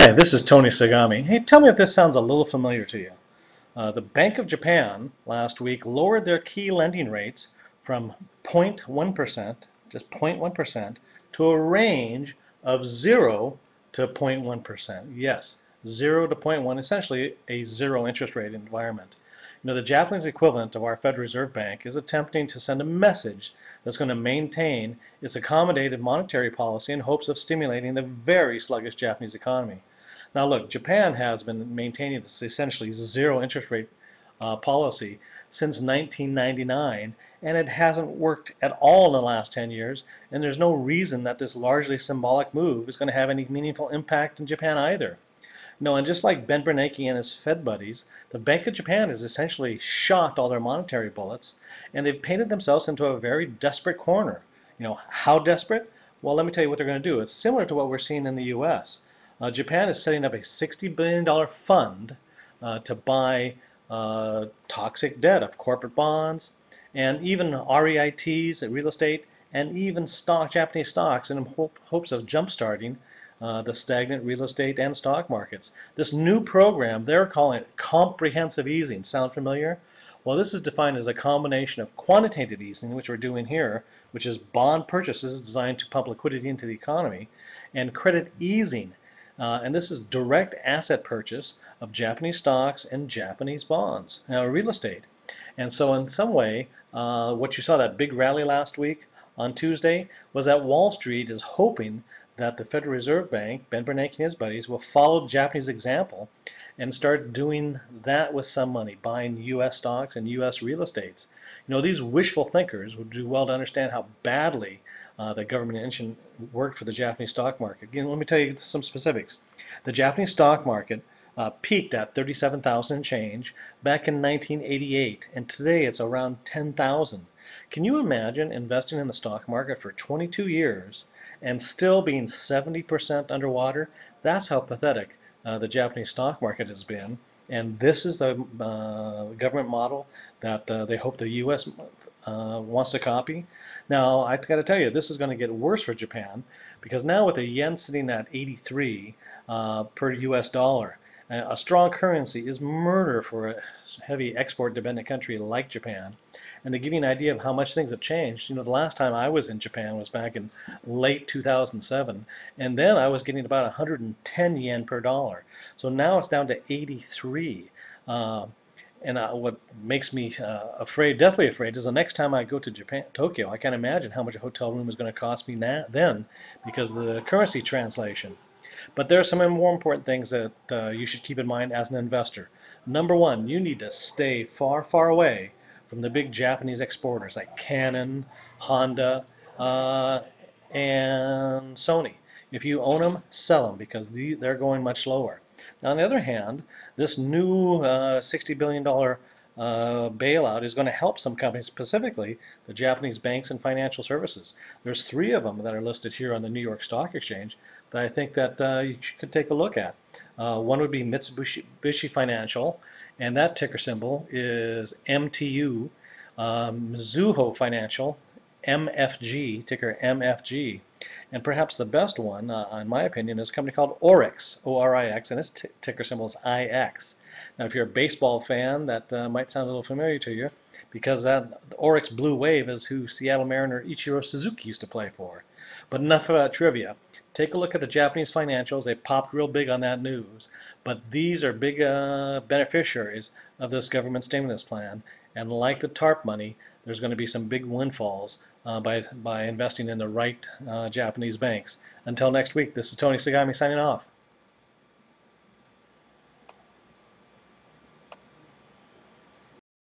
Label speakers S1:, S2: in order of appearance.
S1: Hi, this is Tony Sagami. Hey, tell me if this sounds a little familiar to you. The Bank of Japan last week lowered their key lending rates from 0.1%, just 0.1%, to a range of 0 to 0.1%. Yes, 0 to 0.1, essentially a zero interest rate environment. You know, the Japanese equivalent of our Federal Reserve Bank is attempting to send a message that's going to maintain its accommodative monetary policy in hopes of stimulating the very sluggish Japanese economy. Now look, Japan has been maintaining this essentially zero interest rate policy since 1999, and it hasn't worked at all in the last 10 years, and there's no reason that this largely symbolic move is going to have any meaningful impact in Japan either. No, and just like Ben Bernanke and his Fed buddies, the Bank of Japan has essentially shot all their monetary bullets, and they've painted themselves into a very desperate corner. You know, how desperate? Well, let me tell you what they're going to do. It's similar to what we're seeing in the U.S. Japan is setting up a $60 billion fund to buy toxic debt of corporate bonds and even REITs, real estate, and even Japanese stocks in hopes of jump-starting the stagnant real estate and stock markets. This new program, they're calling it comprehensive easing. Sound familiar? Well, this is defined as a combination of quantitative easing, which we're doing here, which is bond purchases designed to pump liquidity into the economy, and credit easing. And this is direct asset purchase of Japanese stocks and Japanese bonds, real estate. And so in some way, what you saw, that big rally last week on Tuesday, was that Wall Street is hoping that the Federal Reserve Bank, Ben Bernanke and his buddies, will follow the Japanese example and start doing that with some money, buying U.S. stocks and U.S. real estates. You know, these wishful thinkers would do well to understand how badly the government intervention worked for the Japanese stock market. Again, let me tell you some specifics. The Japanese stock market peaked at 37,000 and change back in 1988, and today it's around 10,000. Can you imagine investing in the stock market for 22 years and still being 70% underwater? That's how pathetic the Japanese stock market has been, and this is the government model that they hope the U.S. Wants to copy. Now, I've got to tell you, this is going to get worse for Japan, because now with the yen sitting at 83 per U.S. dollar, a strong currency is murder for a heavy export-dependent country like Japan. And to give you an idea of how much things have changed, you know, the last time I was in Japan was back in late 2007, and then I was getting about 110 yen per dollar. So now it's down to 83. And what makes me afraid, definitely afraid, is the next time I go to Japan, Tokyo, I can't imagine how much a hotel room is going to cost me then because of the currency translation. But there are some more important things that you should keep in mind as an investor. Number one, you need to stay far, far away from the big Japanese exporters like Canon, Honda, and Sony. If you own them, sell them, because they're going much lower. Now, on the other hand, this new $60 billion bailout is going to help some companies, specifically the Japanese banks and financial services. There's 3 of them that are listed here on the New York Stock Exchange that I think that you could take a look at. One would be Mitsubishi Financial, and that ticker symbol is MTU. Mizuho Financial, MFG, ticker MFG. And perhaps the best one, in my opinion, is a company called Orix, O-R-I-X, and its ticker symbol is IX. Now, if you're a baseball fan, that might sound a little familiar to you, because the Orix Blue Wave is who Seattle Mariner Ichiro Suzuki used to play for. But enough about trivia. Take a look at the Japanese financials. They popped real big on that news. But these are big beneficiaries of this government stimulus plan. And like the TARP money, there's going to be some big windfalls by investing in the right Japanese banks. Until next week, this is Tony Sagami signing off.